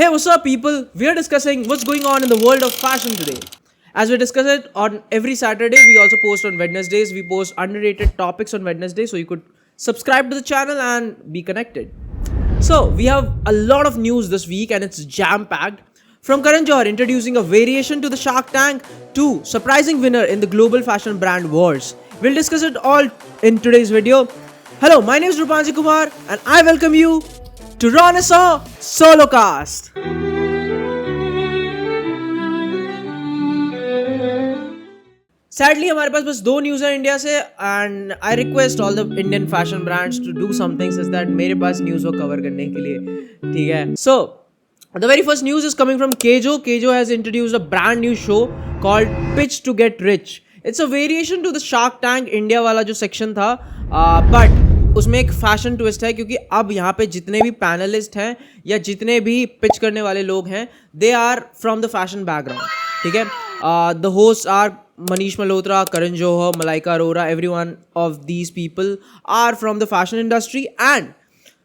Hey, what's up, people? We are discussing what's going on in the world of fashion today. As we discuss it on every Saturday, we also post on Wednesdays. We post underrated topics on Wednesday, so you could subscribe to the channel and be connected. So, we have a lot of news this week and it's jam packed. From Karan Johar introducing a variation to the Shark Tank to surprising winner in the global fashion brand wars. We'll discuss it all in today's video. Hello, my name is Rupanji Kumar and I welcome you to Ronessa Solocast. Sadly हमारे पास बस दो news है India से and I request all the Indian fashion brands to do something such that मेरे पास news को cover करने के लिए ठीक है. So the very first news is coming from Kazo. Kazo has introduced a brand new show called Pitch to Get Rich. It's a variation to the Shark Tank India वाला जो section था, but उसमें एक fashion twist है क्योंकि अब यहाँ पे जितने भी पैनलिस्ट हैं या जितने भी पिच करने वाले लोग हैं they are from the fashion background. ठीक है. द होस्ट आर Manish Malhotra, Karan Johar, Malaika Arora, everyone of these people are from the fashion industry. And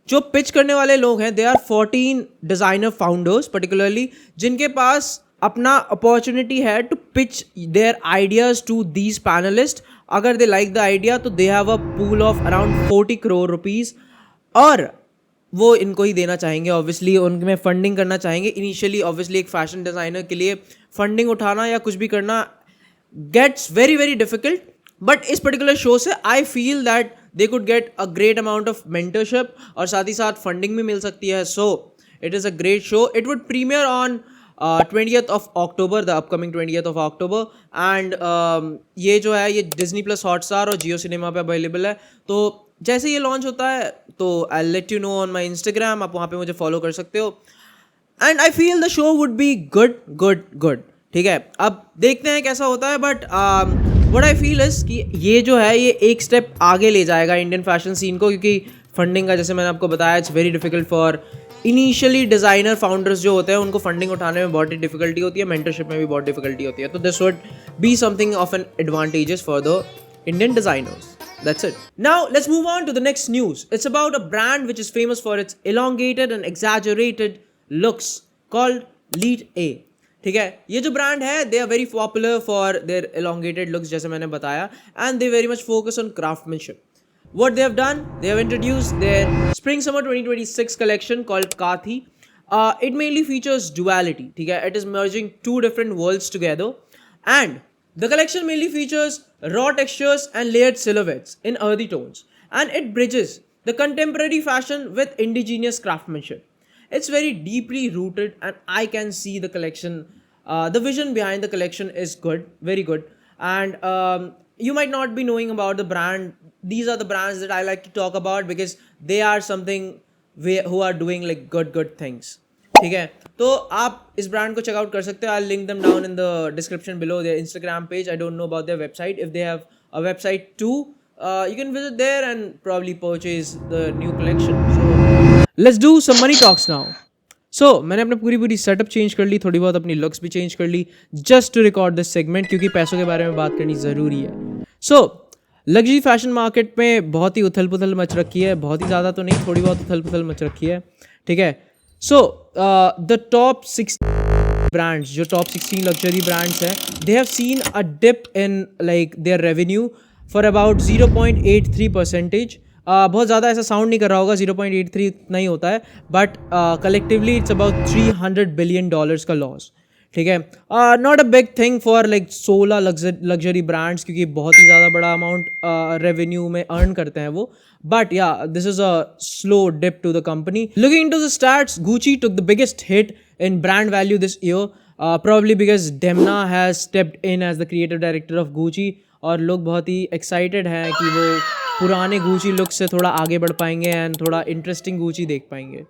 जो पिच करने वाले लोग हैं, they are 14 designer founders particularly, जिनके पास अपना अपॉर्चुनिटी है to pitch their ideas to these panelists. अगर they like the idea तो they have a pool of around 40 crore rupees और वो इनको ही देना चाहेंगे. ऑब्वियसली उनमें फंडिंग करना चाहेंगे. इनिशियली ऑब्वियसली एक फैशन डिज़ाइनर के लिए फंडिंग उठाना या कुछ भी करना gets very very difficult, but इस particular show से I feel that they could get a great amount of mentorship और साथ ही साथ funding भी मिल सकती है. So it is a great show. It would premiere on 20th of October, the upcoming 20th of October, and ये जो है ये Disney Plus Hotstar और Jio Cinema पे अवेलेबल है. तो जैसे ये लॉन्च होता है तो I'll let you know on my Instagram. आप वहाँ पे मुझे फॉलो कर सकते हो. And I feel the show would be good. ठीक है. अब देखते हैं कैसा होता है. But what I feel is कि ये जो है ये एक स्टेप आगे ले जाएगा इंडियन फैशन सीन को, क्योंकि फंडिंग का जैसे मैंने आपको बताया it's very difficult for initially designer founders जो होते हैं उनको फंडिंग उठाने में बहुत ही डिफिकल्टी होती है, मेंटरशिप में भी बहुत डिफिकल्टी होती है. तो this would be something of an advantages for the Indian designers. That's it. Now let's move on to the next news. It's about a brand which is famous for its elongated and exaggerated looks called Lead A. ठीक है. ये जो brand है they are very popular for their elongated looks जैसे मैंने बताया, and they very much focus on craftsmanship. What they have done, they have introduced their Spring Summer 2026 collection called Kathi. It mainly features duality. ठीक है. It is merging two different worlds together, and the collection mainly features raw textures and layered silhouettes in earthy tones, and it bridges the contemporary fashion with indigenous craftsmanship. It's very deeply rooted and I can see the collection, the vision behind the collection is good, very good. And you might not be knowing about the brand. These are the brands that I like to talk about because they are something who are doing like good things. ठीक है. तो आप इस brand को checkout कर सकते हो. I'll link them down in the description below, their Instagram page. I don't know about their website. If they have a website too, you can visit there and probably purchase the new collection. So let's do some money talks now. So मैंने अपने पूरी setup change कर ली, थोड़ी बहुत अपनी looks भी change कर ली just to record this segment, क्योंकि पैसों के बारे में बात करनी ज़रूरी है. सो लग्जरी फैशन मार्केट में बहुत ही उथल पुथल मच रखी है. बहुत ही ज़्यादा तो नहीं, थोड़ी बहुत उथल पुथल मच रखी है. ठीक है. सो द टॉप 6 brands, जो टॉप 16 लग्जरी ब्रांड्स हैं, they have seen a dip in like their revenue for about 0.83%. बहुत ज़्यादा ऐसा साउंड नहीं कर रहा होगा, 0.83 इतना ही होता है, but collectively it's about $300 billion का लॉस. ठीक है. Not a big thing for like 16 luxury brands, क्योंकि बहुत ही ज़्यादा बड़ा अमाउंट रेवेन्यू में अर्न करते हैं वो. But yeah this is a slow dip to the company. Looking into the stats, Gucci took the biggest hit in brand value this year, probably because Demna has stepped in as the creative director of Gucci, और लोग बहुत ही excited हैं कि वो पुराने Gucci look से थोड़ा आगे बढ़ पाएंगे एंड थोड़ा इंटरेस्टिंग Gucci देख पाएंगे.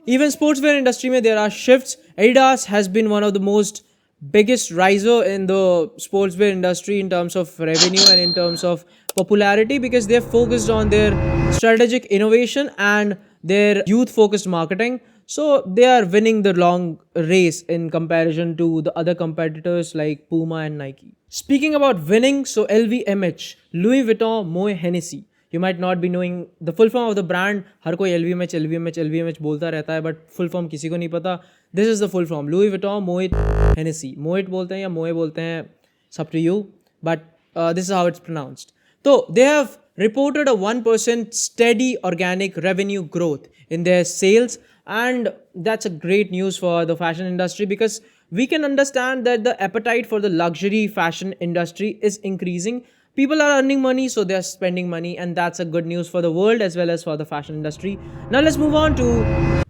Even sportswear industry में there are shifts. Adidas has been one of the most biggest riser in the sportswear industry in terms of revenue and in terms of popularity, because they have focused on their strategic innovation and their youth focused marketing. So they are winning the long race in comparison to the other competitors like Puma and Nike. Speaking about winning, so LVMH, Louis Vuitton, Moet Hennessy, You might not be knowing the full form of the brand. हर कोई LVMH LVMH LVMH बोलता रहता है, but full form किसी को नहीं पता. This is the full form: Louis Vuitton Moet Hennessy. Moet बोलते हैं या Moe बोलते हैं, it's up to you, but this is how it's pronounced. So they have reported a 1% steady organic revenue growth in their sales, and that's a great news for the fashion industry, because we can understand that the appetite for the luxury fashion industry is increasing. People are earning money, so they're spending money, and that's a good news for the world as well as for the fashion industry. Now let's move on to,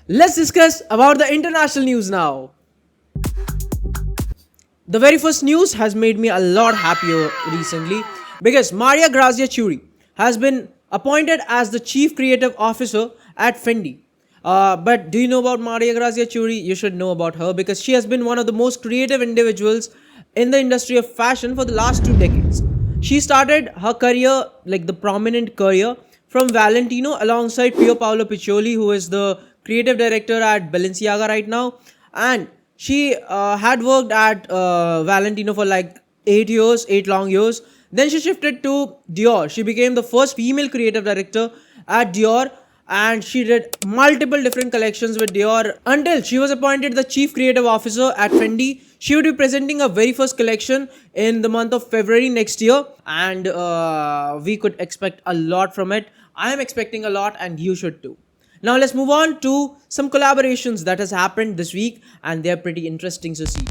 let's discuss about the international news now. The very first news has made me a lot happier recently, because Maria Grazia Chiuri has been appointed as the Chief Creative Officer at Fendi. But do you know about Maria Grazia Chiuri? You should know about her, because she has been one of the most creative individuals in the industry of fashion for the last 2 decades. She started her career, like the prominent career, from Valentino alongside Pier Paolo Piccioli, who is the creative director at Balenciaga right now. And she had worked at Valentino for like 8 long years. Then she shifted to Dior. She became the first female creative director at Dior, and she did multiple different collections with Dior until she was appointed the Chief Creative Officer at Fendi. She would be presenting her very first collection in the month of February next year, and we could expect a lot from it. I am expecting a lot, and you should too. Now let's move on to some collaborations that has happened this week, and they are pretty interesting to see.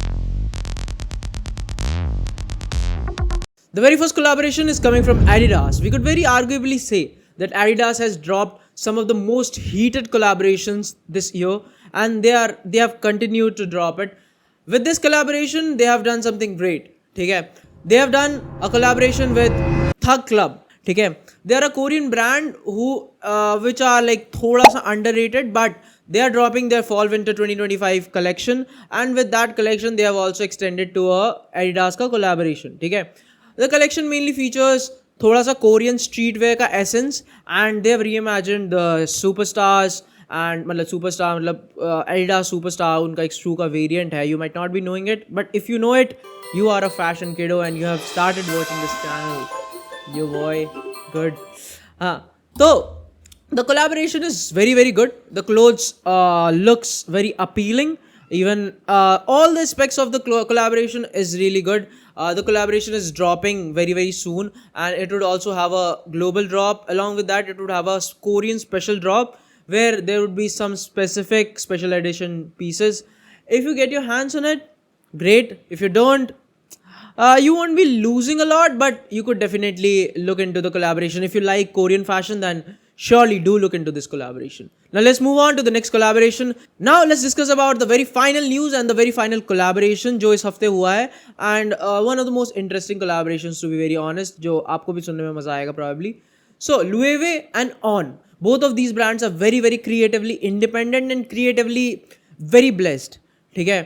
The very first collaboration is coming from Adidas. We could very arguably say that Adidas has dropped some of the most heated collaborations this year, and they have continued to drop it. With this collaboration, they have done something great. Okay? They have done a collaboration with Thug Club. Okay? They are a Korean brand who which are like thoda sa underrated, but they are dropping their fall winter 2025 collection, and with that collection they have also extended to a Adidas ka collaboration. Okay? The collection mainly features थोड़ा सा Korean streetwear का essence, and they have reimagined the superstars, and मतलब superstar मतलब Adidas superstar उनका एक shoe का variant है. You might not be knowing it, but if you know it, you are a fashion kiddo and you have started watching this channel. You boy good. हाँ, तो the collaboration is very very good. The clothes looks very appealing. Even all the aspects of the collaboration is really good. The collaboration is dropping very very soon, and it would also have a global drop. Along with that, it would have a Korean special drop where there would be some specific special edition pieces. If you get your hands on it, great. If you don't, you won't be losing a lot, but you could definitely look into the collaboration. If you like Korean fashion, then surely do look into this collaboration. Now let's move on to the next collaboration. Now let's discuss about the very final news and the very final collaboration जो इस हफ्ते हुआ है, and one of the most interesting collaborations, to be very honest, जो आपको भी सुनने में मजा आएगा probably. So Loewe and On, both of these brands are very very creatively independent and creatively very blessed. ठीक है?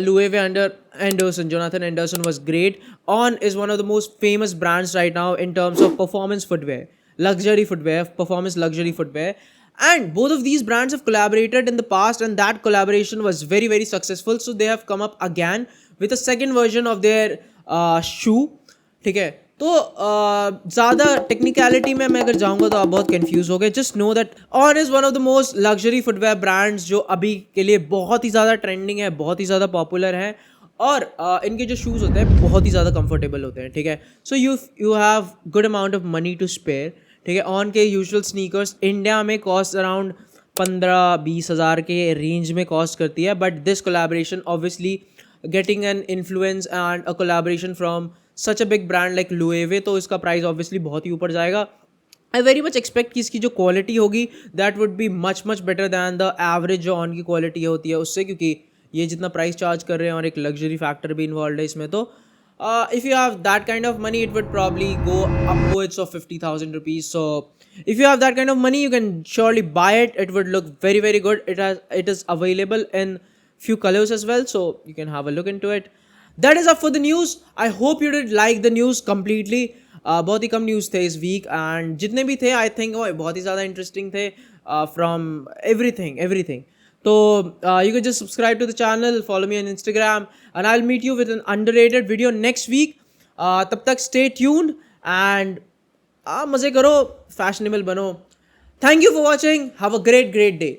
Loewe under Anderson, Jonathan Anderson was great. On is one of the most famous brands right now in terms of performance footwear, luxury footwear, performance luxury footwear, and both of these brands have collaborated in the past, and that collaboration was very very successful. So they have come up again with a second version of their shoe. ठीक है? तो ज़्यादा technicality में मैं अगर जाऊँगा तो आप बहुत कंफ्यूज हो गए. Just know that on is one of the most luxury footwear brands जो अभी के लिए बहुत ही ज़्यादा ट्रेंडिंग है, बहुत ही ज़्यादा पॉपुलर है, और इनके जो शूज़ होते हैं बहुत ही ज़्यादा कंफर्टेबल होते हैं. ठीक है? So you have good amount of money to spare. ठीक है? ऑन के यूजुअल स्नीकर्स इंडिया में कॉस्ट अराउंड 15-20 हज़ार के रेंज में कॉस्ट करती है, but this collaboration obviously getting an influence and a collaboration from such a big brand like Loewe, तो इसका प्राइस ऑब्वियसली बहुत ही ऊपर जाएगा. आई वेरी मच एक्सपेक्ट कि इसकी जो क्वालिटी होगी that would be much much better than the average जो ऑन की क्वालिटी होती है उससे, क्योंकि ये जितना प्राइस चार्ज कर रहे हैं और एक लग्जरी फैक्टर भी इन्वॉल्व है इसमें, तो if you have that kind of money, it would probably go upwards of 50,000 rupees. So if you have that kind of money, you can surely buy it. It would look very very good. It is available in few colors as well, so you can have a look into it. That is up for the news. I hope you did like the news completely. बहुत ही कम news थे इस week, and जितने भी थे I think बहुत ही ज़्यादा interesting थे from everything. So you can just subscribe to the channel, follow me on Instagram, and I'll meet you with an underrated video next week. तब तक स्टे ट्यून्ड एंड मज़े करो, फैशनेबल बनो. Thank you for watching. Have a great day.